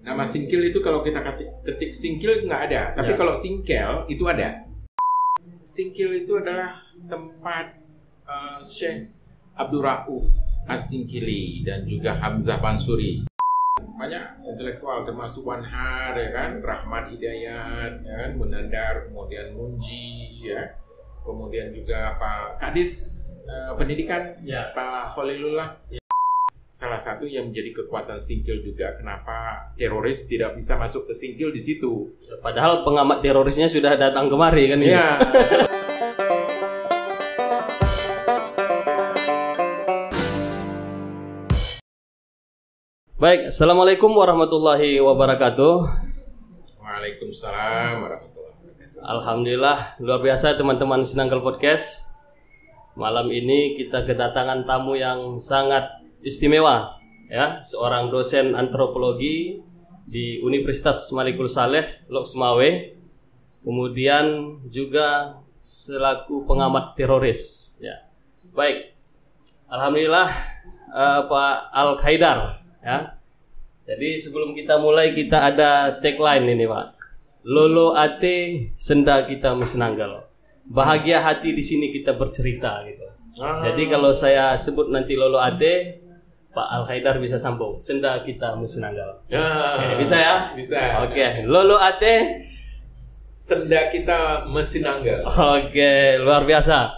Nama Singkil itu kalau kita ketik Singkil nggak ada, tapi kalau Singkel itu ada. Singkil itu adalah tempat Syekh Abdul Rauf As-Singkili dan juga Hamzah Bansuri. Banyak intelektual termasuk Wanhar, ya kan, Rahmat Hidayat, ya kan, Munandar, kemudian Munji, ya, kemudian juga Pak Kadis Pendidikan, ya, Pak Khalilullah. Ya. Salah satu yang menjadi kekuatan Singkil juga, kenapa teroris tidak bisa masuk ke Singkil di situ. Padahal pengamat terorisnya sudah datang kemari kan? Ya. Baik, Assalamualaikum warahmatullahi wabarakatuh. Waalaikumsalam warahmatullahi wabarakatuh. Alhamdulillah, luar biasa teman-teman Sinanggal Podcast. Malam ini kita kedatangan tamu yang sangat istimewa, ya, seorang dosen antropologi di Universitas Malikul Saleh, Lok Sumawe. Kemudian juga selaku pengamat teroris, ya. Baik. Alhamdulillah, Pak Al-Haidar. Ya, jadi sebelum kita mulai kita ada tagline ini, Pak. Lolo ate senda kita Mesenanggal. Bahagia hati di sini kita bercerita gitu. Jadi kalau saya sebut nanti Lolo ate, Pak Al-Haidar bisa sambung. Senda kita Mesenanggal. Oke, bisa ya? Bisa. Oke, Lolo ate senda kita Mesenanggal. Oke, luar biasa.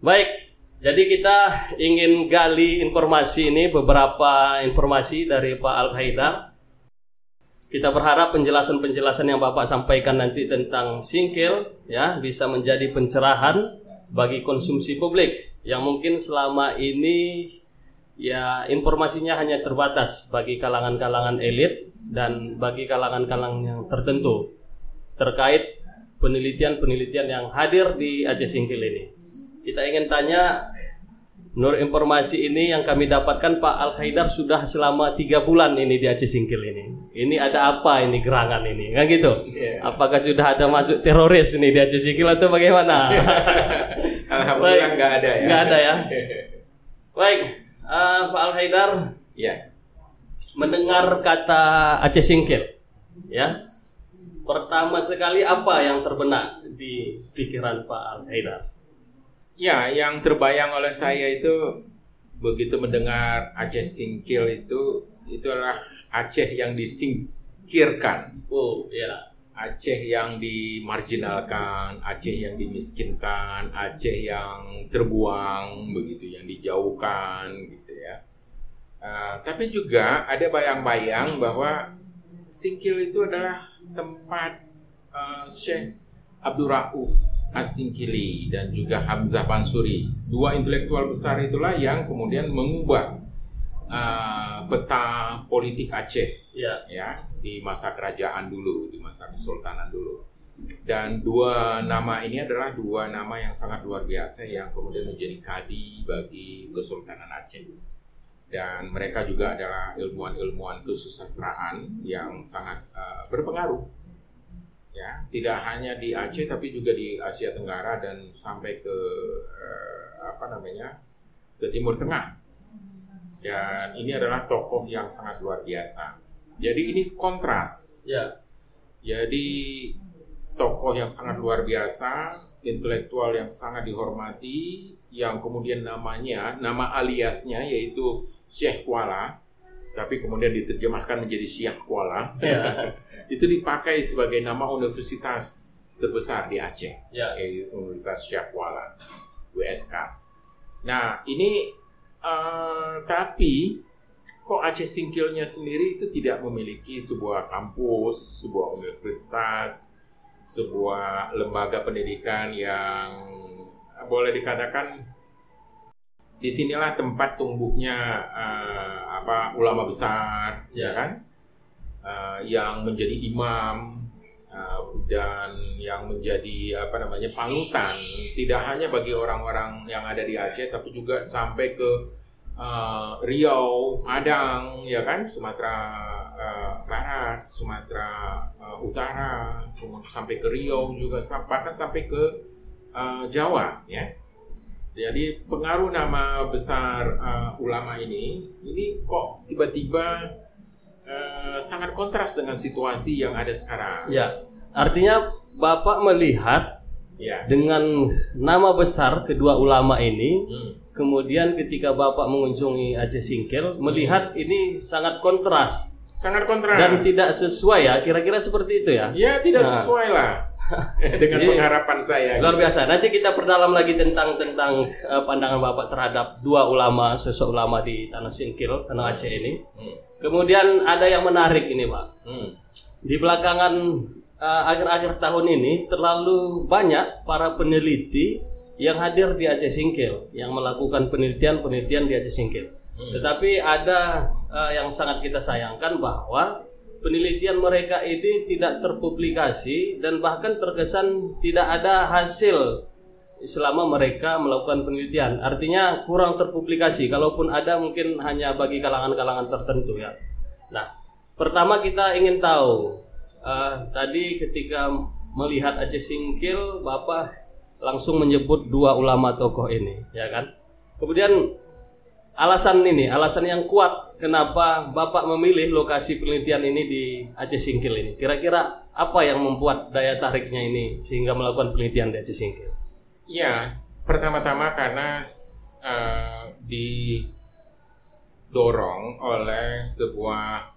Baik. Jadi kita ingin gali informasi ini, beberapa informasi dari Pak Al-Haidar. Kita berharap penjelasan-penjelasan yang Bapak sampaikan nanti tentang Singkil, ya, bisa menjadi pencerahan bagi konsumsi publik yang mungkin selama ini ya informasinya hanya terbatas bagi kalangan-kalangan elit dan bagi kalangan-kalangan yang tertentu terkait penelitian-penelitian yang hadir di Aceh Singkil ini. Kita ingin tanya, menurut informasi ini yang kami dapatkan, Pak Al-Haidar sudah selama 3 bulan ini di Aceh Singkil ini. Ini ada apa ini gerangan ini? Kan gitu? Yeah. Apakah sudah ada masuk teroris ini di Aceh Singkil atau bagaimana? Alhamdulillah nggak ada ya. Nggak ada ya. Baik, Pak Al-Haidar. Ya. Mendengar kata Aceh Singkil, ya. Pertama sekali apa yang terbenak di pikiran Pak Al-Haidar? Ya, yang terbayang oleh saya itu begitu mendengar Aceh Singkil itu adalah Aceh yang disingkirkan. Oh, ya. Aceh yang dimarginalkan, Aceh yang dimiskinkan, Aceh yang terbuang begitu, yang dijauhkan gitu ya. Tapi juga ada bayang-bayang bahwa Singkil itu adalah tempat Syekh Abdul Rauf As-Singkili dan juga Hamzah Bansuri. 2 intelektual besar itulah yang kemudian mengubah peta politik Aceh, ya, di masa kerajaan dulu, di masa kesultanan dulu. Dan 2 nama ini adalah 2 nama yang sangat luar biasa yang kemudian menjadi kadi bagi Kesultanan Aceh. Dan mereka juga adalah ilmuwan-ilmuwan kesusastraan yang sangat berpengaruh. Ya, tidak hanya di Aceh tapi juga di Asia Tenggara dan sampai ke ke Timur Tengah. Dan ini adalah tokoh yang sangat luar biasa. Jadi ini kontras. Ya. Jadi tokoh yang sangat luar biasa, intelektual yang sangat dihormati, yang kemudian nama aliasnya yaitu Syekh Kuala, tapi kemudian diterjemahkan menjadi Syekh Kuala. Ya. Itu dipakai sebagai nama universitas terbesar di Aceh, ya, yaitu Universitas Syekh Kuala, USK. Nah ini tapi kok Aceh Singkilnya sendiri itu tidak memiliki sebuah kampus, sebuah universitas, sebuah lembaga pendidikan yang boleh dikatakan disinilah tempat tumbuhnya ulama besar, ya kan, yang menjadi imam dan yang menjadi panutan tidak hanya bagi orang-orang yang ada di Aceh tapi juga sampai ke Riau, Padang, ya kan, Sumatera Barat, Sumatera Utara, sampai ke Riau juga, bahkan sampai ke Jawa, ya. Jadi pengaruh nama besar ulama ini kok tiba-tiba sangat kontras dengan situasi yang ada sekarang. Ya, artinya Bapak melihat Ya. dengan nama besar kedua ulama ini, kemudian ketika Bapak mengunjungi Aceh Singkil, melihat ini sangat kontras. Sangat kontras. Dan tidak sesuai ya, kira-kira seperti itu ya? Ya, tidak sesuai lah dengan Jadi, pengharapan saya. Luar biasa. Nanti kita perdalam lagi tentang pandangan Bapak terhadap dua ulama, sosok ulama di Tanah Singkil, Tanah Aceh ini. Kemudian ada yang menarik ini, Pak. Di belakangan akhir-akhir tahun ini terlalu banyak para peneliti yang hadir di Aceh Singkil, yang melakukan penelitian di Aceh Singkil. Tetapi ada yang sangat kita sayangkan bahwa penelitian mereka ini tidak terpublikasi dan bahkan terkesan tidak ada hasil selama mereka melakukan penelitian. Artinya kurang terpublikasi. Kalaupun ada mungkin hanya bagi kalangan-kalangan tertentu ya. Nah, pertama kita ingin tahu tadi ketika melihat Aceh Singkil, Bapak langsung menyebut dua ulama tokoh ini, ya kan? Kemudian alasan yang kuat kenapa Bapak memilih lokasi penelitian ini di Aceh Singkil ini. Kira-kira apa yang membuat daya tariknya ini sehingga melakukan penelitian di Aceh Singkil? Ya, pertama-tama karena didorong oleh sebuah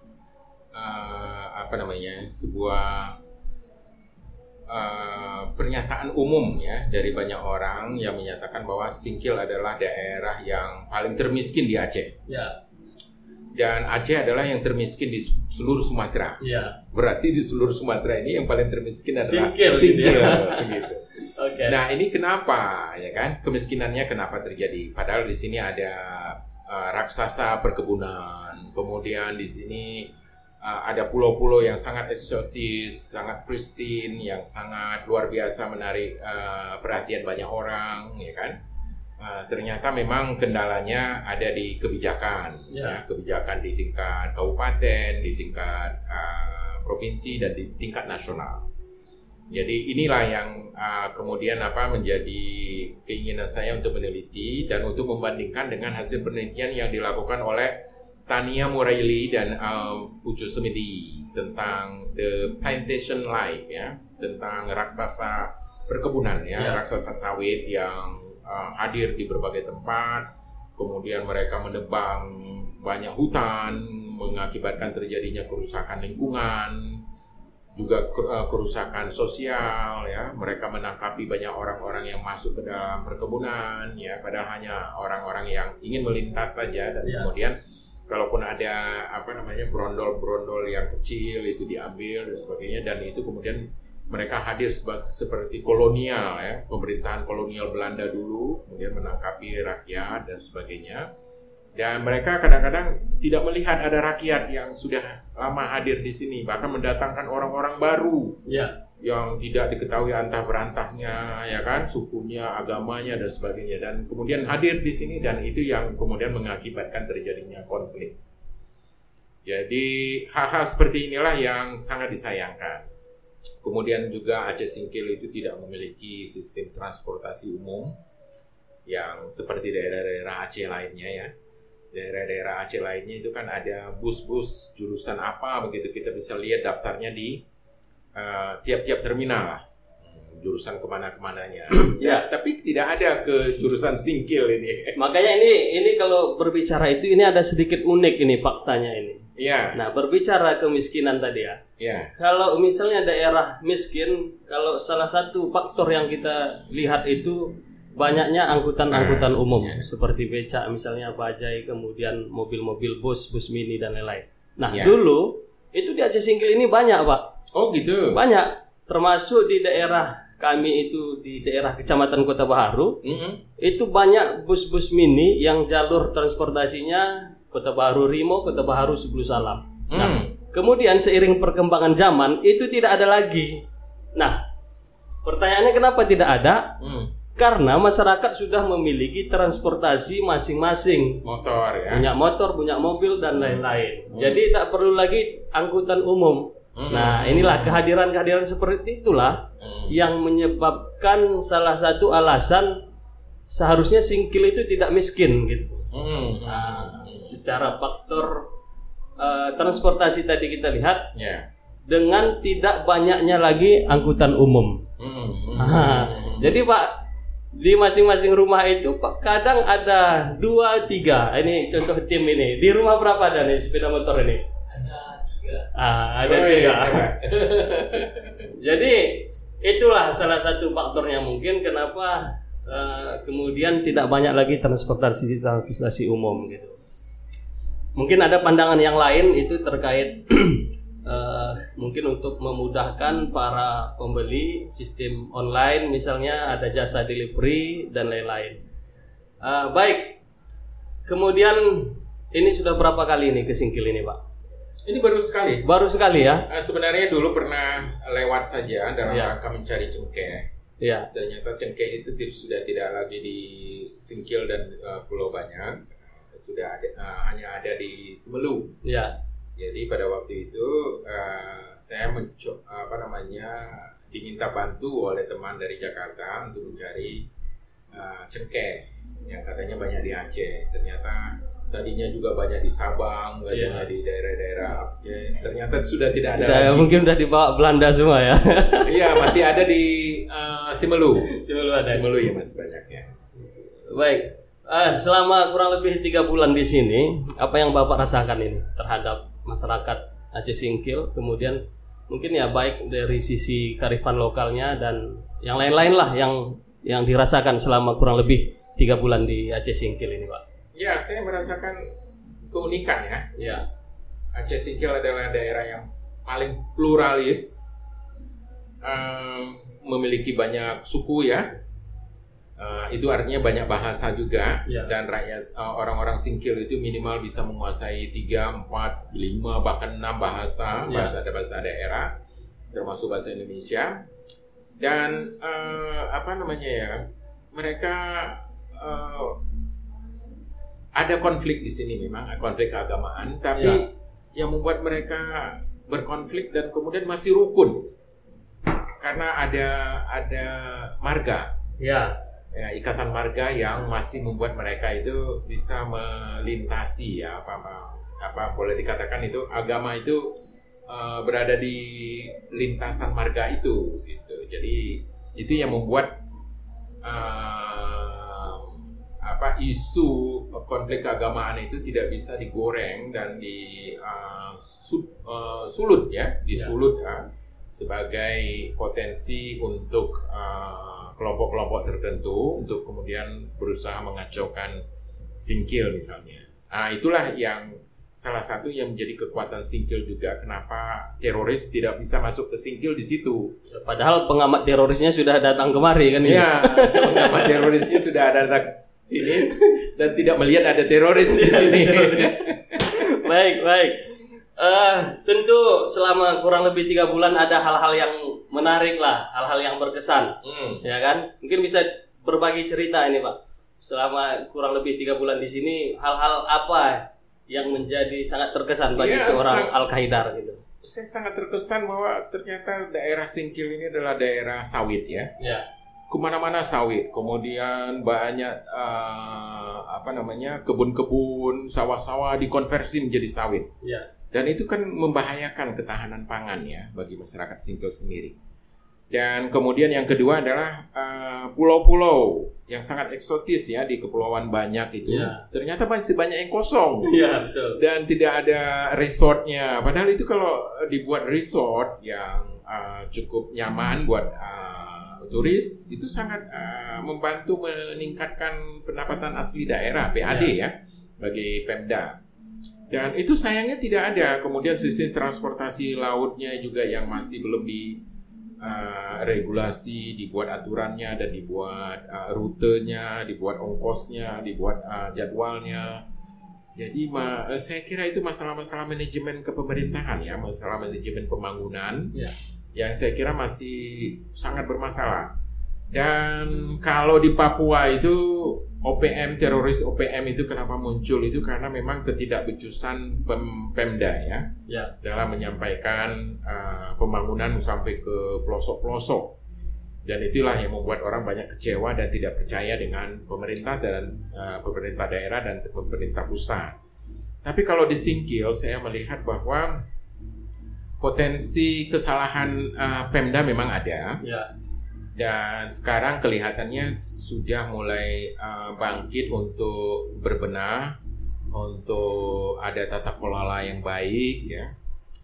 pernyataan umum ya dari banyak orang yang menyatakan bahwa Singkil adalah daerah yang paling termiskin di Aceh. Ya. Dan Aceh adalah yang termiskin di seluruh Sumatera. Ya. Berarti di seluruh Sumatera ini yang paling termiskin adalah Singkil. Gitu. Okay. Nah, ini kenapa ya kan? Kemiskinannya kenapa terjadi? Padahal di sini ada raksasa perkebunan. Kemudian di sini ada pulau-pulau yang sangat eksotis, sangat pristine, yang sangat luar biasa menarik perhatian banyak orang, ya kan? Ternyata memang kendalanya ada di kebijakan, ya, kebijakan di tingkat kabupaten, di tingkat provinsi dan di tingkat nasional. Jadi inilah yang kemudian menjadi keinginan saya untuk meneliti dan untuk membandingkan dengan hasil penelitian yang dilakukan oleh Tania Muraili dan Pujo Semedi tentang the plantation life ya, tentang raksasa perkebunan ya, raksasa sawit yang hadir di berbagai tempat, kemudian mereka menebang banyak hutan, mengakibatkan terjadinya kerusakan lingkungan, juga kerusakan sosial ya. Mereka menangkapi banyak orang-orang yang masuk ke dalam perkebunan ya, padahal hanya orang-orang yang ingin melintas saja, dan kemudian kalaupun ada brondol-brondol yang kecil itu diambil dan sebagainya, dan itu kemudian mereka hadir seperti kolonial ya, pemerintahan kolonial Belanda dulu, kemudian menangkapi rakyat dan sebagainya. Dan mereka kadang-kadang tidak melihat ada rakyat yang sudah lama hadir di sini, bahkan mendatangkan orang-orang baru yang tidak diketahui antah berantahnya, ya kan, sukunya, agamanya dan sebagainya, dan kemudian hadir di sini, dan itu yang kemudian mengakibatkan terjadinya konflik. Jadi hal-hal seperti inilah yang sangat disayangkan. Kemudian juga Aceh Singkil itu tidak memiliki sistem transportasi umum yang seperti daerah-daerah Aceh lainnya ya. Daerah-daerah Aceh lainnya itu kan ada bus-bus jurusan apa begitu, kita bisa lihat daftarnya di tiap-tiap terminal lah, jurusan kemana-kemananya. Ya, tapi tidak ada ke jurusan Singkil ini. Makanya ini kalau berbicara itu ini ada sedikit unik ini faktanya ini. Iya. Nah, berbicara kemiskinan tadi ya. Iya. Kalau misalnya daerah miskin, kalau salah satu faktor yang kita lihat itu banyaknya angkutan-angkutan umum seperti becak misalnya, bajai, kemudian mobil-mobil bus mini dan lain-lain. Nah, dulu itu di Aceh Singkil ini banyak, Pak. Oh gitu. Banyak, termasuk di daerah kami itu di daerah Kecamatan Kota Baharu. Itu banyak bus-bus mini yang jalur transportasinya Kota Baharu Rimo, Kota Baharu Sebelu Salam. Nah, kemudian seiring perkembangan zaman itu tidak ada lagi. Nah, pertanyaannya kenapa tidak ada? Karena masyarakat sudah memiliki transportasi masing-masing. Motor ya. Punya motor, punya mobil dan lain-lain. Jadi tak perlu lagi angkutan umum. Nah, inilah kehadiran-kehadiran seperti itulah yang menyebabkan salah satu alasan seharusnya Singkil itu tidak miskin gitu. Nah, secara faktor transportasi tadi kita lihat, Ya. dengan tidak banyaknya lagi angkutan umum. Jadi Pak, di masing-masing rumah itu Pak, kadang ada 2, 3. Ini contoh tim ini. Di rumah berapa ada nih sepeda motor ini? Ada 3. Jadi itulah salah satu faktornya mungkin kenapa kemudian tidak banyak lagi transportasi umum gitu. Mungkin ada pandangan yang lain itu terkait mungkin untuk memudahkan para pembeli sistem online, misalnya ada jasa delivery dan lain-lain. Baik, kemudian ini sudah berapa kali ini ke Singkil ini Pak? Ini baru sekali. Baru sekali ya? Sebenarnya dulu pernah lewat saja dalam rangka mencari cengkeh. Iya. Ternyata cengkeh itu sudah tidak lagi di Singkil dan Pulau Banyak, sudah ada, hanya ada di Semelu. Iya. Jadi pada waktu itu saya diminta bantu oleh teman dari Jakarta untuk mencari cengkeh yang katanya banyak di Aceh. Ternyata tadinya juga banyak di Sabang, banyak di daerah-daerah Aceh. Ternyata sudah tidak ada lagi. Mungkin udah dibawa Belanda semua ya. Iya, masih ada di Semelu. Semelu ada. Semelu ya masih banyak ya. Baik. Selama kurang lebih 3 bulan di sini, apa yang Bapak rasakan ini terhadap masyarakat Aceh Singkil, kemudian mungkin ya baik dari sisi kearifan lokalnya dan yang lain-lain lah yang dirasakan selama kurang lebih 3 bulan di Aceh Singkil ini Pak. Ya, saya merasakan keunikan ya. Ya. Aceh Singkil adalah daerah yang paling pluralis, memiliki banyak suku ya. Itu artinya banyak bahasa juga, dan rakyat orang-orang Singkil itu minimal bisa menguasai 3, 4, 5 bahkan 6 bahasa daerah, termasuk bahasa Indonesia. Dan mereka ada konflik di sini, memang konflik keagamaan, tapi yang membuat mereka berkonflik dan kemudian masih rukun karena ada marga. Ya, ikatan marga yang masih membuat mereka itu bisa melintasi ya apa boleh dikatakan itu agama itu berada di lintasan marga itu gitu. Jadi itu yang membuat isu konflik keagamaan itu tidak bisa digoreng dan disulut sebagai potensi untuk kelompok-kelompok tertentu untuk kemudian berusaha mengacaukan Singkil misalnya. Itulah yang salah satu yang menjadi kekuatan Singkil juga. Kenapa teroris tidak bisa masuk ke Singkil di situ? Padahal pengamat terorisnya sudah datang kemari kan? Iya, pengamat terorisnya sudah datang sini dan tidak melihat ada teroris di sini. Baik. Tentu selama kurang lebih 3 bulan ada hal-hal yang menarik lah, hal-hal yang berkesan, ya kan? Mungkin bisa berbagi cerita ini Pak. Selama kurang lebih 3 bulan di sini, hal-hal apa yang menjadi sangat terkesan bagi seorang Al-Haidar gitu? Saya sangat terkesan bahwa ternyata daerah Singkil ini adalah daerah sawit ya. Kemana-mana sawit, kemudian banyak kebun-kebun, sawah-sawah dikonversi menjadi sawit. Dan itu kan membahayakan ketahanan pangan ya bagi masyarakat Singkil sendiri. Dan kemudian yang kedua adalah pulau-pulau yang sangat eksotis ya di Kepulauan Banyak itu. Ternyata masih banyak yang kosong. Betul. Dan tidak ada resortnya. Padahal itu kalau dibuat resort yang cukup nyaman buat turis, itu sangat membantu meningkatkan pendapatan asli daerah PAD ya bagi Pemda. Dan itu sayangnya tidak ada. Kemudian sistem transportasi lautnya juga yang masih belum regulasi, dibuat aturannya dan dibuat rutenya, dibuat ongkosnya, dibuat jadwalnya. Jadi saya kira itu masalah-masalah manajemen kepemerintahan ya, masalah manajemen pembangunan yang saya kira masih sangat bermasalah. Dan kalau di Papua itu teroris OPM itu kenapa muncul itu karena memang ketidakbecusan Pemda ya dalam menyampaikan pembangunan sampai ke pelosok-pelosok. Dan itulah yang membuat orang banyak kecewa dan tidak percaya dengan pemerintah dan pemerintah daerah dan pemerintah pusat. Tapi kalau di Singkil saya melihat bahwa potensi kesalahan Pemda memang ada. Ya. Dan sekarang kelihatannya sudah mulai bangkit untuk berbenah, untuk ada tata kelola yang baik ya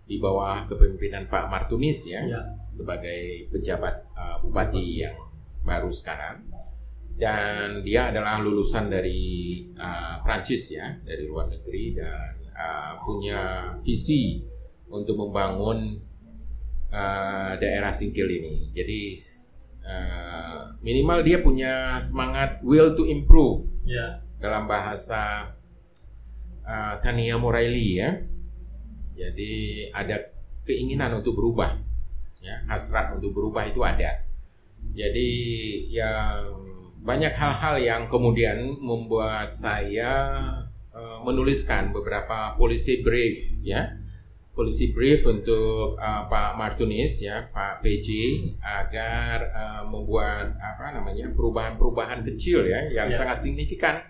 di bawah kepemimpinan Pak Martunis ya, sebagai pejabat bupati yang baru sekarang. Dan dia adalah lulusan dari Prancis ya, dari luar negeri, dan punya visi untuk membangun daerah Singkil ini. Jadi minimal dia punya semangat will to improve dalam bahasa Tania Muraili ya. Jadi ada keinginan untuk berubah ya, hasrat untuk berubah itu ada. Jadi yang banyak hal-hal yang kemudian membuat saya menuliskan beberapa policy brief ya. Polisi brief untuk Pak Martunis ya, Pak PJ, agar membuat perubahan-perubahan kecil ya yang sangat signifikan.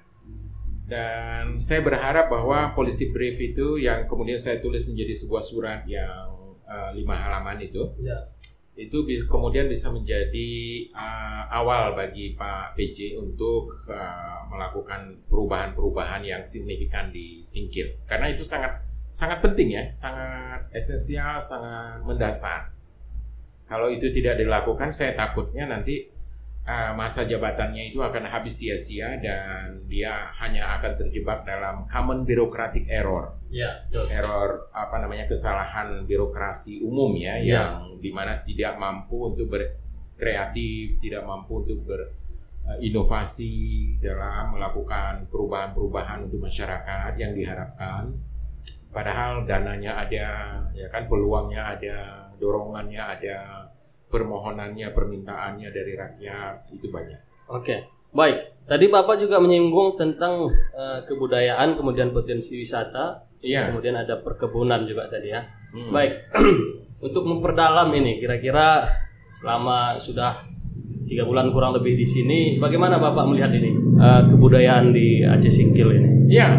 Dan saya berharap bahwa polisi brief itu yang kemudian saya tulis menjadi sebuah surat yang 5 halaman itu kemudian bisa menjadi awal bagi Pak PJ untuk melakukan perubahan-perubahan yang signifikan di Singkil. Karena itu sangat penting ya, sangat esensial, sangat mendasar. Kalau itu tidak dilakukan, saya takutnya nanti masa jabatannya itu akan habis sia-sia dan dia hanya akan terjebak dalam common bureaucratic error. Error kesalahan birokrasi umum ya, yang dimana tidak mampu untuk berkreatif, tidak mampu untuk berinovasi dalam melakukan perubahan-perubahan untuk masyarakat yang diharapkan. Padahal dananya ada, ya kan, peluangnya ada, dorongannya ada, permohonannya, permintaannya dari rakyat itu banyak. Oke, baik. Tadi Bapak juga menyinggung tentang kebudayaan, kemudian potensi wisata, kemudian ada perkebunan juga tadi ya. Baik, untuk memperdalam ini, kira-kira selama sudah 3 bulan kurang lebih di sini, bagaimana Bapak melihat ini kebudayaan di Aceh Singkil ini? Iya.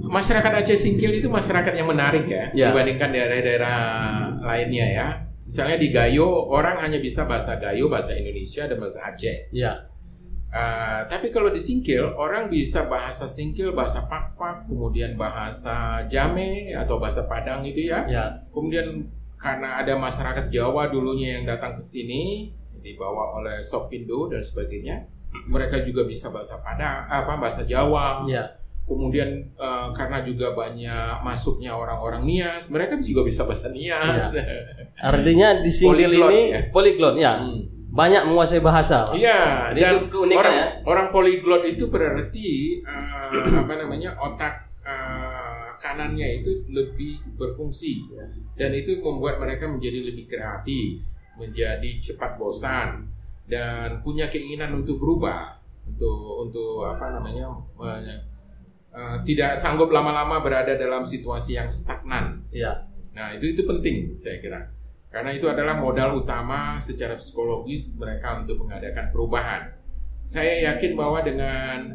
Masyarakat Aceh Singkil itu masyarakat yang menarik ya, dibandingkan daerah-daerah lainnya ya. Misalnya di Gayo, orang hanya bisa bahasa Gayo, bahasa Indonesia, dan bahasa Aceh. Tapi kalau di Singkil, orang bisa bahasa Singkil, bahasa Pakpak, kemudian bahasa Jame atau bahasa Padang itu ya. Kemudian karena ada masyarakat Jawa dulunya yang datang ke sini, dibawa oleh Sofindo dan sebagainya, mereka juga bisa bahasa Padang, bahasa Jawa. Kemudian karena juga banyak masuknya orang-orang Nias, mereka juga bisa bahasa Nias. Artinya di Singkil ini poliglot ya. Banyak menguasai bahasa. Iya, dan orang poliglot itu berarti otak kanannya itu lebih berfungsi. Dan itu membuat mereka menjadi lebih kreatif, menjadi cepat bosan, dan punya keinginan untuk berubah, untuk tidak sanggup lama-lama berada dalam situasi yang stagnan. Nah, itu penting saya kira. Karena itu adalah modal utama secara psikologis mereka untuk mengadakan perubahan. Saya yakin bahwa dengan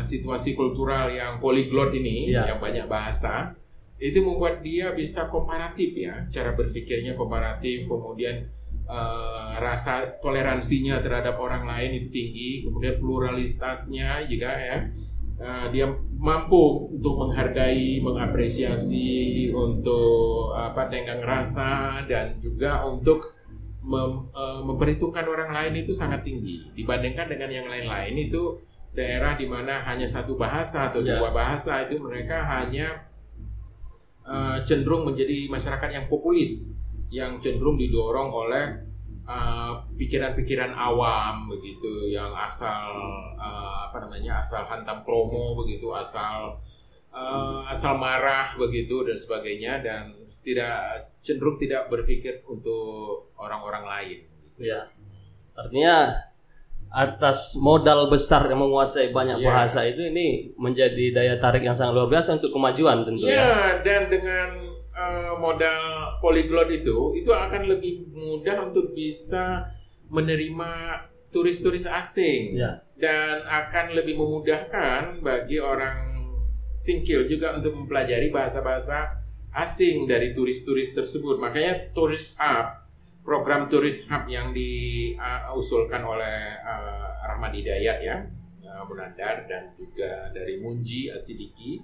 situasi kultural yang poliglot ini, yang banyak bahasa, itu membuat dia bisa komparatif ya, cara berpikirnya komparatif, kemudian rasa toleransinya terhadap orang lain itu tinggi, kemudian pluralitasnya juga ya. Dia mampu untuk menghargai, mengapresiasi, untuk tenggang rasa, dan juga untuk memperhitungkan orang lain itu sangat tinggi dibandingkan dengan yang lain-lain. Itu daerah di mana hanya satu bahasa atau dua bahasa, itu mereka hanya cenderung menjadi masyarakat yang populis, yang cenderung didorong oleh pikiran-pikiran awam begitu, yang asal asal hantam kromo begitu, asal marah begitu dan sebagainya, dan cenderung tidak berpikir untuk orang-orang lain gitu. Artinya atas modal besar yang menguasai banyak bahasa itu, ini menjadi daya tarik yang sangat luar biasa untuk kemajuan tentunya. Dan dengan modal poliglot itu akan lebih mudah untuk bisa menerima turis-turis asing, dan akan lebih memudahkan bagi orang Singkil juga untuk mempelajari bahasa-bahasa asing dari turis-turis tersebut. Makanya Tourist Hub, program Tourist Hub yang diusulkan oleh Rahmat Hidayat ya, Munandar, dan juga dari Munji Asidiki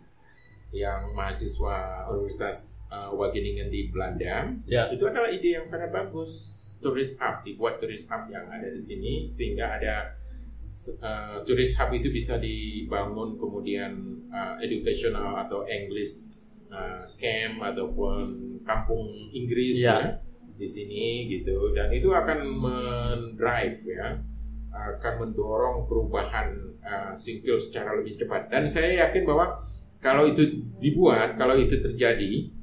yang mahasiswa Universitas Wageningen di Belanda. Itu adalah ide yang sangat bagus. Tourist Hub, dibuat Tourist Hub yang ada di sini sehingga ada Tourist Hub itu bisa dibangun, kemudian educational atau English camp ataupun kampung Inggris ya di sini gitu, dan itu akan mendrive ya, akan mendorong perubahan Singkil secara lebih cepat. Dan saya yakin bahwa kalau itu dibuat, kalau itu terjadi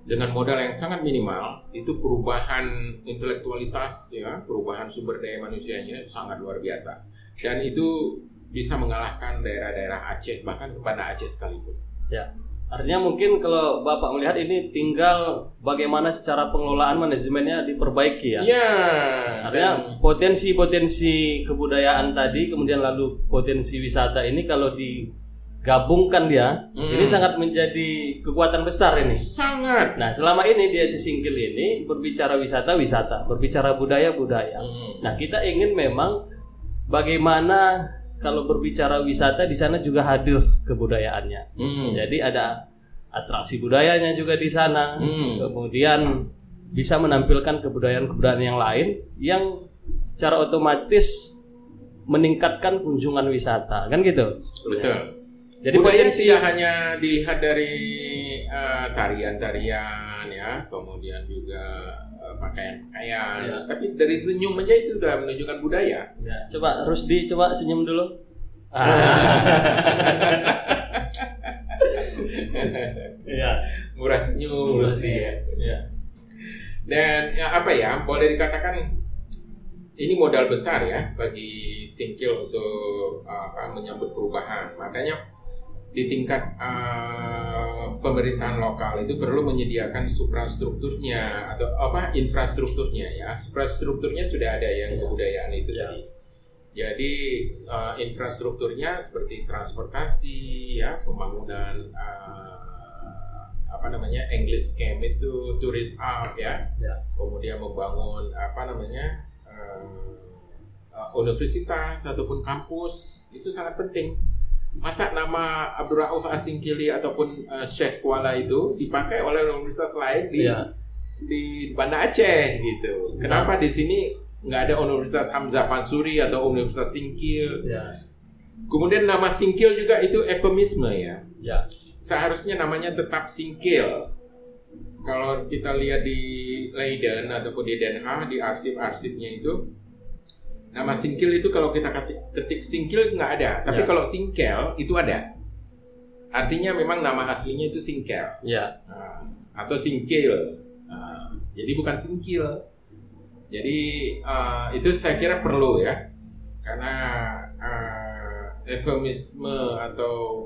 dengan modal yang sangat minimal, itu perubahan intelektualitas ya, perubahan sumber daya manusianya sangat luar biasa, dan itu bisa mengalahkan daerah-daerah Aceh, bahkan Banda Aceh sekalipun. Ya, artinya mungkin kalau Bapak melihat ini tinggal bagaimana secara pengelolaan manajemennya diperbaiki ya. Iya. Artinya potensi-potensi kebudayaan tadi, kemudian lalu potensi wisata ini kalau digabungkan ini sangat menjadi kekuatan besar ini. Sangat. Nah, selama ini di Aceh Singkil ini berbicara wisata, berbicara budaya. Nah, kita ingin memang bagaimana kalau berbicara wisata di sana juga hadir kebudayaannya. Jadi ada atraksi budayanya juga di sana. Kemudian bisa menampilkan kebudayaan-kebudayaan yang lain yang secara otomatis meningkatkan kunjungan wisata, kan gitu. Betul. Jadi budaya potensi tidak hanya dilihat dari tarian-tarian ya, kemudian juga pakaian-pakaian, tapi dari senyum aja itu sudah menunjukkan budaya. Ya, coba Rusdi, coba senyum dulu. Ya, murah senyum Rusdi ya. Dan boleh dikatakan ini modal besar ya bagi Singkil untuk menyambut perubahan. Makanya di tingkat pemerintahan lokal itu perlu menyediakan suprastrukturnya atau infrastrukturnya ya. Suprastrukturnya sudah ada yang kebudayaan itu tadi. Jadi infrastrukturnya seperti transportasi ya, pembangunan English camp itu, Tourist Hub ya. Kemudian membangun universitas ataupun kampus, itu sangat penting. Masa nama Abdurrauf As-Singkili ataupun Syekh Kuala itu dipakai oleh universitas lain di Banda Aceh gitu. Kenapa di sini nggak ada Universitas Hamzah Fansuri atau Universitas Singkil? Kemudian nama Singkil juga itu eufemisme ya. Seharusnya namanya tetap Singkil. Kalau kita lihat di Leiden ataupun di Den Haag, di arsip-arsipnya itu, nama Singkil itu kalau kita ketik Singkil nggak ada, tapi kalau Singkel itu ada. Artinya memang nama aslinya itu Singkel, atau Singkil. Jadi bukan Singkil. Jadi itu saya kira perlu ya, karena eufemisme atau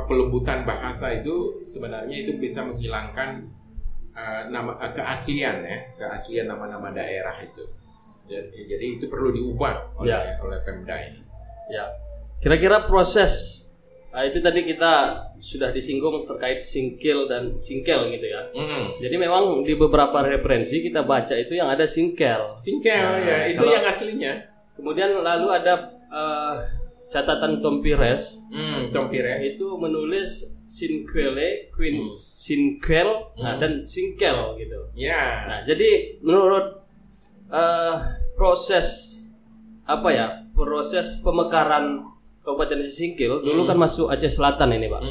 pelembutan bahasa itu sebenarnya itu bisa menghilangkan keaslian nama-nama daerah itu. Jadi itu perlu diubah oleh Pemda ini. Kira-kira proses itu tadi kita sudah disinggung terkait Singkil dan Singkel gitu ya. Jadi memang di beberapa referensi kita baca itu yang ada Singkel. Itu yang aslinya. Kemudian lalu ada catatan Tom Pires. Tom Pires itu menulis Sinquele, Queen Sinquel, dan Singkel gitu. Nah, jadi menurut proses pemekaran Kabupaten Aceh Singkil dulu kan masuk Aceh Selatan ini Pak.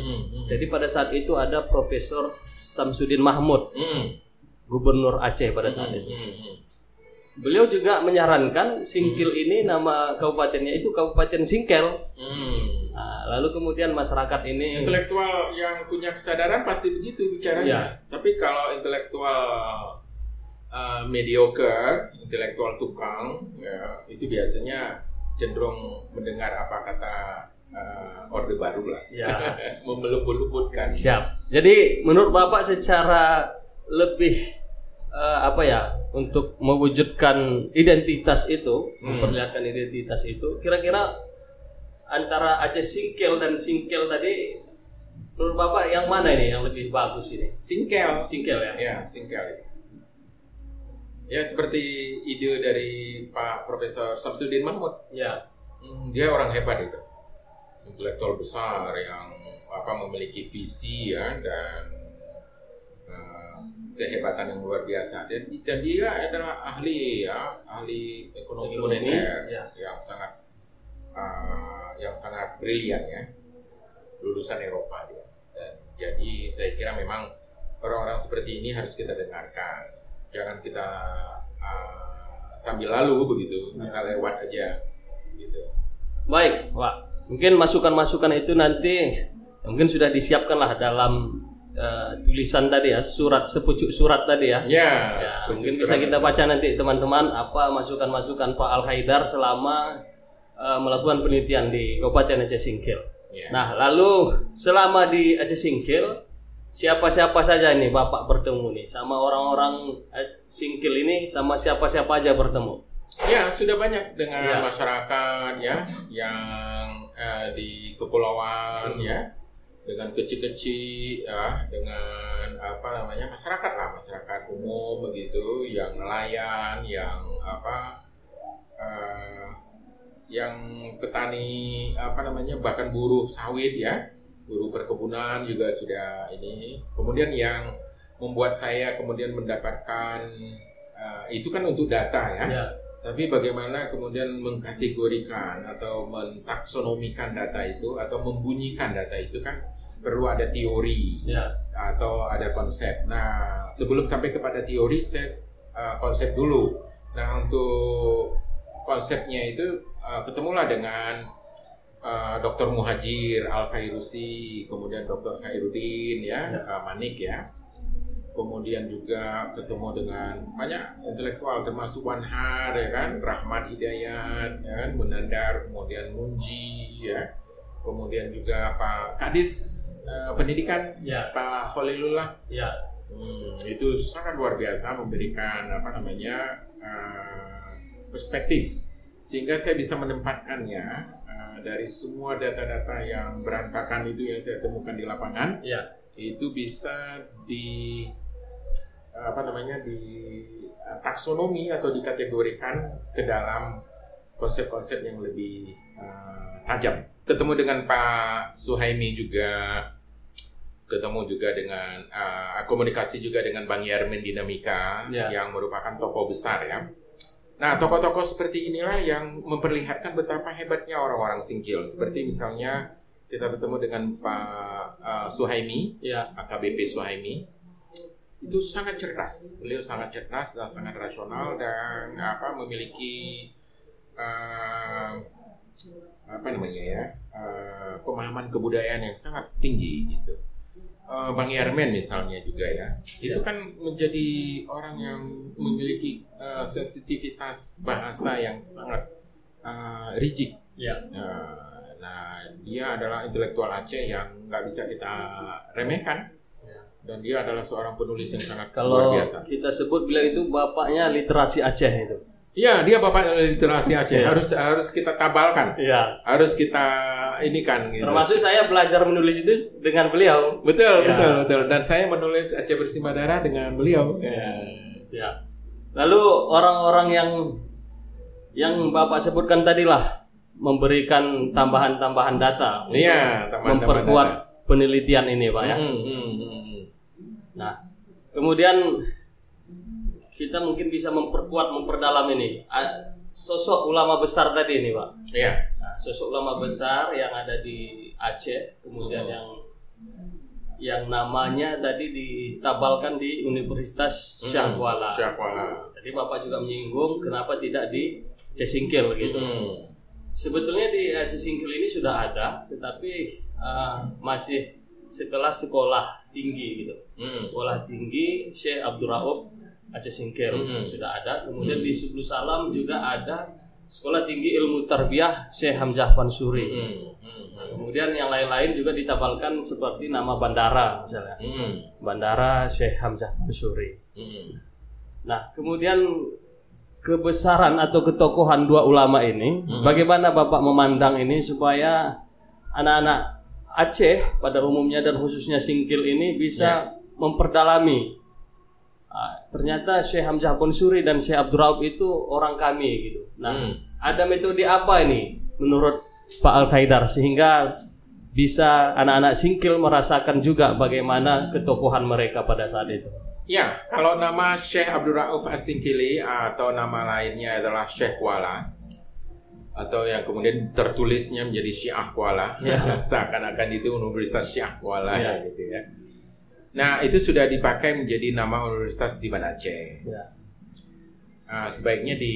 Jadi pada saat itu ada Profesor Samsudin Mahmud, Gubernur Aceh pada saat itu. Beliau juga menyarankan Singkil ini nama kabupatennya itu Kabupaten Singkel. Nah, lalu kemudian masyarakat ini, intelektual yang punya kesadaran pasti begitu bicaranya. Tapi kalau intelektual mediocre, intelektual tukang, itu biasanya cenderung mendengar apa kata Orde Baru lah, melebut-lebutkan. Siap. Jadi menurut Bapak secara lebih untuk mewujudkan identitas itu, memperlihatkan identitas itu, kira-kira antara Aceh Singkil dan Singkel tadi Menurut Bapak yang mana ini yang lebih bagus ini? Singkel. Singkel ya? Ya, singkel itu. Ya seperti ide dari Pak Profesor Samsudin Mahmud. Ya. Dia orang hebat itu, intelektual besar yang memiliki visi ya dan kehebatan yang luar biasa. Dan dia adalah ahli ekonomi moneter ya. yang sangat brilian ya, lulusan Eropa dia. Dan jadi saya kira memang orang-orang seperti ini harus kita dengarkan. Jangan kita sambil lalu begitu, asal lewat aja gitu. Baik, Pak. Mungkin masukan-masukan itu nanti mungkin sudah disiapkan lah dalam tulisan tadi ya, sepucuk surat tadi ya. Ya, mungkin bisa kita baca nanti teman-teman apa masukan-masukan Pak Al-Haidar selama melakukan penelitian di Kabupaten Aceh Singkil. Ya. Nah, lalu selama di Aceh Singkil, siapa-siapa saja ini Bapak bertemu nih sama orang-orang Singkil ini, sama siapa-siapa aja bertemu? Ya, sudah banyak dengan masyarakat ya yang di kepulauan ya, dengan kecil-kecil ya, dengan masyarakat umum begitu, yang nelayan, yang petani bahkan buruh sawit ya, buruh perkebunan juga sudah ini. Kemudian yang membuat saya kemudian mendapatkan itu kan untuk data ya. Tapi bagaimana kemudian mengkategorikan atau mentaksonomikan data itu atau membunyikan data itu kan perlu ada teori atau ada konsep. Nah, sebelum sampai kepada teori, saya konsep dulu. Nah, untuk konsepnya itu ketemulah dengan Dr. Muhajir Al-Fairusi, kemudian Dr. Khairuddin Manik ya. Kemudian juga ketemu dengan banyak intelektual termasuk Wanhar ya kan, Rahmat Hidayat ya kan, Munandar, kemudian Munji ya. Kemudian juga Pak Kadis Pendidikan Pak Khalilullah. Itu sangat luar biasa memberikan perspektif sehingga saya bisa menempatkannya dari semua data-data yang berantakan itu yang saya temukan di lapangan. Itu bisa di taksonomi atau dikategorikan ke dalam konsep-konsep yang lebih tajam. Ketemu dengan Pak Suhaimi juga, ketemu juga dengan komunikasi juga dengan Bang Yarmin Dinamika yang merupakan tokoh besar ya. Nah, tokoh-tokoh seperti inilah yang memperlihatkan betapa hebatnya orang-orang Singkil. Seperti misalnya kita bertemu dengan Pak Suhaimi, AKBP Suhaimi. Itu sangat cerdas. Beliau sangat cerdas dan sangat rasional dan memiliki pemahaman kebudayaan yang sangat tinggi gitu. Bang Yarmen misalnya juga ya. Itu kan menjadi orang yang memiliki sensitivitas bahasa yang sangat rigid. Nah, dia adalah intelektual Aceh yang nggak bisa kita remehkan. Dan dia adalah seorang penulis yang sangat luar biasa. Kalau kita sebut beliau itu bapaknya literasi Aceh itu. Iya, dia bapaknya literasi Aceh. Harus kita tabalkan. Harus kita inikan gitu. Termasuk saya belajar menulis itu dengan beliau. Betul. Dan saya menulis Aceh Bersih Madara dengan beliau. Siap. Lalu orang-orang yang Bapak sebutkan tadilah memberikan tambahan-tambahan data untuk memperkuat penelitian ini, Pak ya. Nah, kemudian kita mungkin bisa memperdalam ini sosok ulama besar tadi ini, Pak. Nah, sosok ulama besar yang ada di Aceh, kemudian yang namanya tadi ditabalkan di Universitas Syah Kuala. Jadi Bapak juga menyinggung kenapa tidak di Aceh Singkil gitu. Sebetulnya di Aceh Singkil ini sudah ada, tetapi masih sekelas sekolah tinggi gitu. Sekolah tinggi Syekh Abdul Rauf Aceh Singkil sudah ada. Kemudian di Sublu Salam juga ada Sekolah Tinggi Ilmu Tarbiyah Syekh Hamzah Pansuri. Kemudian yang lain-lain juga ditabalkan seperti nama bandara misalnya. Bandara Syekh Hamzah Pansuri. Nah, kemudian kebesaran atau ketokohan dua ulama ini, bagaimana Bapak memandang ini supaya anak-anak Aceh pada umumnya dan khususnya Singkil ini bisa memperdalami. Ternyata Syekh Hamzah Bonsuri dan Syekh Abdul Rauf itu orang kami gitu. Nah, ada metode apa ini menurut Pak Al-Haidar sehingga bisa anak-anak Singkil merasakan juga bagaimana ketokohan mereka pada saat itu? Ya, kalau nama Syekh Abdul Rauf As-Singkili atau nama lainnya adalah Syekh Kuala, atau yang kemudian tertulisnya menjadi Syiah Kuala, seakan-akan itu Universitas Syiah Kuala, gitu ya. Nah, itu sudah dipakai menjadi nama universitas di Banda Aceh. Sebaiknya di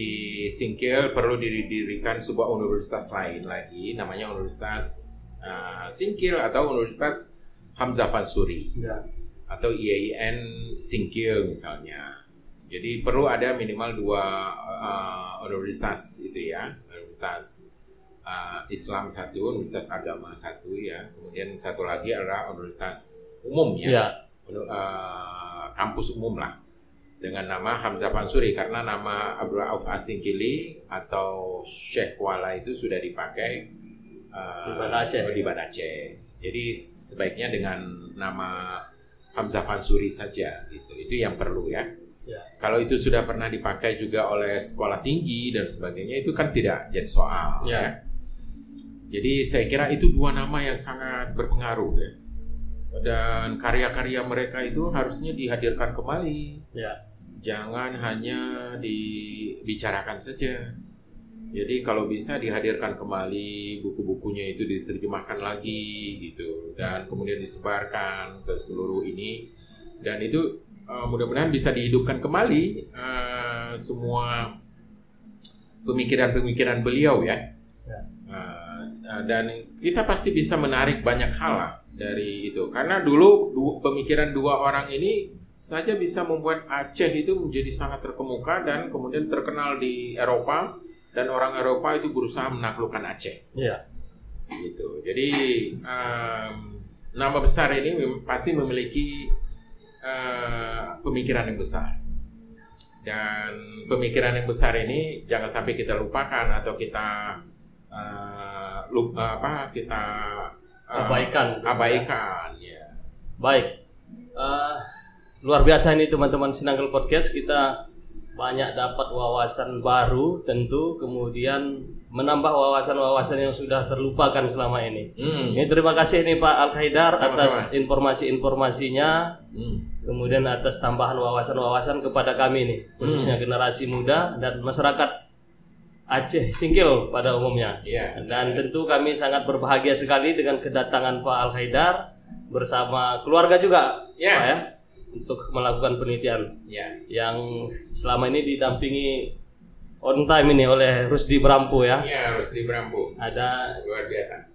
Singkil perlu didirikan sebuah universitas lain lagi, namanya Universitas Singkil atau Universitas Hamzah Bonsuri, atau IAIN Singkil misalnya. Jadi perlu ada minimal 2 universitas itu ya. Universitas Islam satu, Universitas Agama satu ya, kemudian satu lagi adalah Universitas Umum ya, kampus umum lah dengan nama Hamzah Bonsuri, karena nama Abdul Rauf As-Singkili atau Syekh Kuala itu sudah dipakai di Banda Aceh. Jadi sebaiknya dengan nama Hamzah Bonsuri saja gitu. Itu yang perlu ya. Kalau itu sudah pernah dipakai juga oleh sekolah tinggi dan sebagainya, itu kan tidak jadi soal ya. Jadi saya kira itu 2 nama yang sangat berpengaruh ya. Dan karya-karya mereka itu harusnya dihadirkan kembali. Jangan hanya dibicarakan saja. Jadi kalau bisa dihadirkan kembali, buku-bukunya itu diterjemahkan lagi gitu, dan kemudian disebarkan ke seluruh ini. Dan itu mudah-mudahan bisa dihidupkan kembali semua pemikiran-pemikiran beliau ya. Dan kita pasti bisa menarik banyak hal lah dari itu, karena dulu pemikiran 2 orang ini saja bisa membuat Aceh itu menjadi sangat terkemuka dan kemudian terkenal di Eropa, dan orang Eropa itu berusaha menaklukkan Aceh. Gitu. Jadi nama besar ini pasti memiliki pemikiran yang besar, dan pemikiran yang besar ini jangan sampai kita lupakan atau kita abaikan ya. Baik, luar biasa ini teman-teman Sinangkel Podcast, kita banyak dapat wawasan baru tentu, kemudian menambah wawasan-wawasan yang sudah terlupakan selama ini. Ini terima kasih nih Pak Al-Haidar atas informasi-informasinya, kemudian atas tambahan wawasan-wawasan kepada kami nih, khususnya generasi muda dan masyarakat Aceh Singkil pada umumnya. Dan tentu kami sangat berbahagia sekali dengan kedatangan Pak Al-Haidar bersama keluarga juga, Pak ya, untuk melakukan penelitian yang selama ini didampingi on time ini oleh Rusdi Brampu ya. Rusdi Brampu. Ada luar biasa.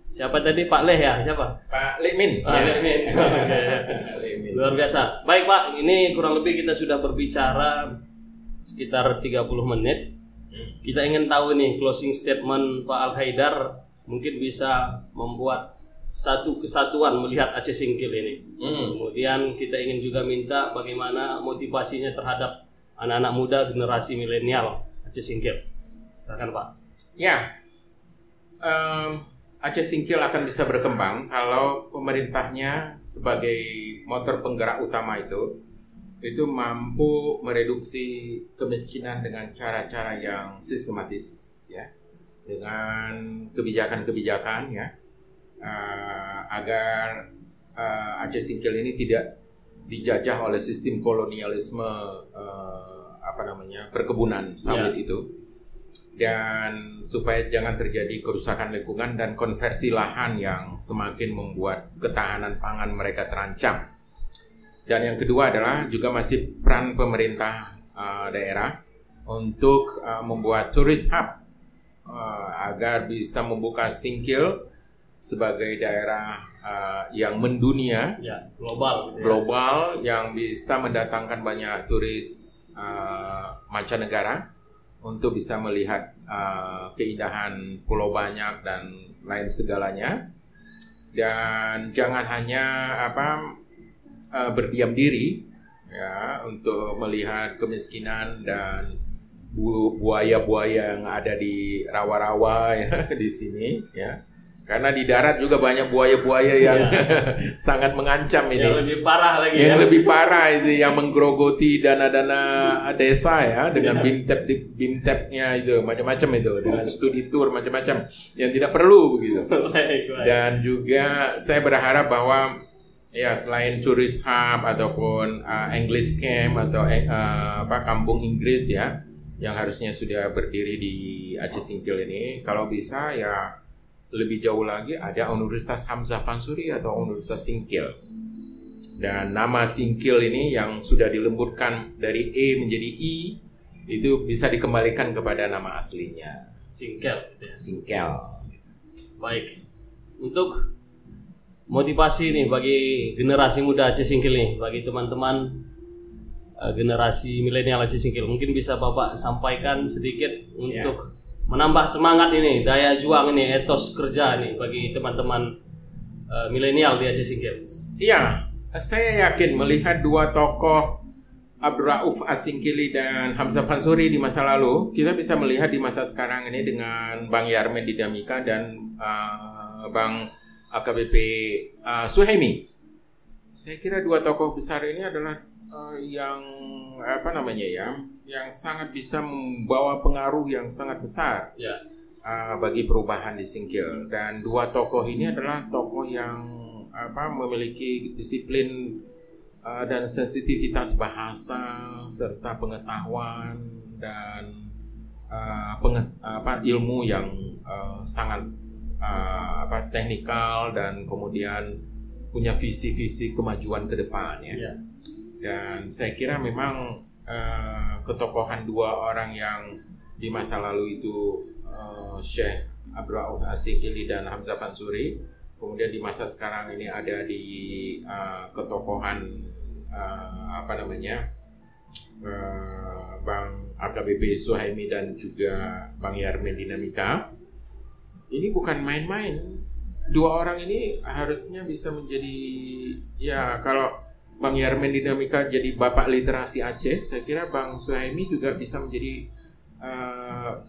Siapa tadi, Pak Leh ya? Siapa? Pak Lekmin. Lekmin. Luar biasa. Baik Pak, ini kurang lebih kita sudah berbicara sekitar 30 menit. Kita ingin tahu nih closing statement Pak Al-Haidar, mungkin bisa membuat satu kesatuan melihat Aceh Singkil ini. Kemudian kita ingin juga minta bagaimana motivasinya terhadap anak-anak muda generasi milenial Aceh Singkil. Silakan Pak. Aceh Singkil akan bisa berkembang kalau pemerintahnya sebagai motor penggerak utama itu mampu mereduksi kemiskinan dengan cara-cara yang sistematis ya, dengan kebijakan-kebijakan ya, agar Aceh Singkil ini tidak dijajah oleh sistem kolonialisme perkebunan sawit itu, dan supaya jangan terjadi kerusakan lingkungan dan konversi lahan yang semakin membuat ketahanan pangan mereka terancam. Dan yang kedua adalah juga masih peran pemerintah daerah untuk membuat tourist hub agar bisa membuka Singkil sebagai daerah yang mendunia, global yang bisa mendatangkan banyak turis mancanegara untuk bisa melihat keindahan Pulau Banyak dan lain segalanya. Dan jangan hanya berdiam diri ya untuk melihat kemiskinan dan buaya-buaya yang ada di rawa-rawa ya di sini ya. Karena di darat juga banyak buaya-buaya yang sangat mengancam ini. Yang lebih parah lagi. Yang lebih parah itu yang menggerogoti dana-dana desa ya dengan bimtepnya itu macam-macam itu dengan studi tour macam-macam yang tidak perlu begitu. Dan juga saya berharap bahwa ya selain tourist hub ataupun English camp atau kampung Inggris ya yang harusnya sudah berdiri di Aceh Singkil ini, kalau bisa ya lebih jauh lagi ada Universitas Hamzah Fansuri atau Universitas Singkil. Dan nama Singkil ini yang sudah dilembutkan dari E menjadi I itu bisa dikembalikan kepada nama aslinya. Singkel. Singkel. Baik. Untuk motivasi nih bagi generasi muda Aceh Singkil nih, bagi teman-teman generasi milenial Aceh Singkil, mungkin bisa Bapak sampaikan sedikit untuk menambah semangat ini, daya juang ini, etos kerja nih bagi teman-teman milenial di Aceh Singkil. Iya, saya yakin melihat dua tokoh Abdul Rauf As-Singkili dan Hamzah Fansuri di masa lalu, kita bisa melihat di masa sekarang ini dengan Bang Yarmen Dinamika dan Bang AKBP Suhaimi. Saya kira dua tokoh besar ini adalah yang sangat bisa membawa pengaruh yang sangat besar bagi perubahan di Singkil. Dan dua tokoh ini adalah tokoh yang memiliki disiplin dan sensitivitas bahasa serta pengetahuan dan ilmu yang sangat teknikal dan kemudian punya visi-visi kemajuan ke depan ya. Dan saya kira memang ketokohan dua orang yang di masa lalu itu Syekh Abdul Rauf As-Singkili dan Hamzah Fansuri, kemudian di masa sekarang ini ada di ketokohan Bang AKBP Suhaimi dan juga Bang Yarmen Dinamika. Ini bukan main-main. Dua orang ini harusnya bisa menjadi, ya kalau Bang Yarmen Dinamika jadi bapak literasi Aceh, saya kira Bang Suhaimi juga bisa menjadi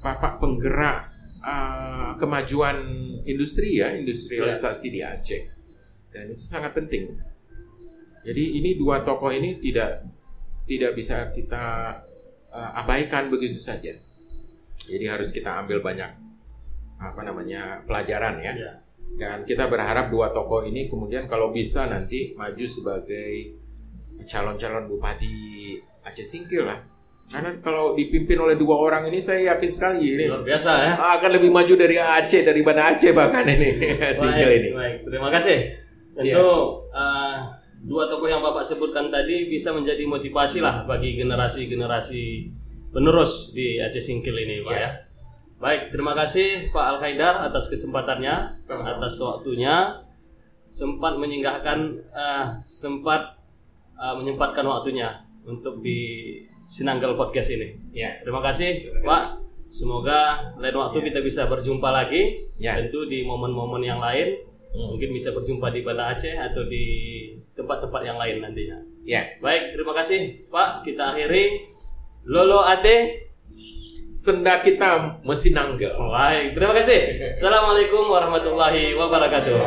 bapak penggerak kemajuan industri ya, industrialisasi di Aceh. Dan itu sangat penting. Jadi ini dua tokoh ini tidak bisa kita abaikan begitu saja. Jadi harus kita ambil banyak pelajaran ya. Dan kita berharap dua tokoh ini kemudian kalau bisa nanti maju sebagai calon-calon bupati Aceh Singkil lah. Karena kalau dipimpin oleh dua orang ini saya yakin sekali ini luar biasa ya. Akan lebih maju dari Aceh, daripada Aceh bahkan ini Singkil ini. Baik, terima kasih. Tentu dua tokoh yang Bapak sebutkan tadi bisa menjadi motivasi lah bagi generasi-generasi penerus di Aceh Singkil ini, Pak ya. Baik, terima kasih Pak Al-Haidar atas kesempatannya, atas waktunya, sempat menyempatkan waktunya untuk di Sinanggal Podcast ini. Terima kasih Pak. Semoga lain waktu kita bisa berjumpa lagi, tentu di momen-momen yang lain. Mungkin bisa berjumpa di Banda Aceh atau di tempat-tempat yang lain nantinya. Baik, terima kasih Pak. Kita akhiri Lolo Ate Senda kita Mesinanggal. Baik, terima kasih. Assalamualaikum warahmatullahi wabarakatuh.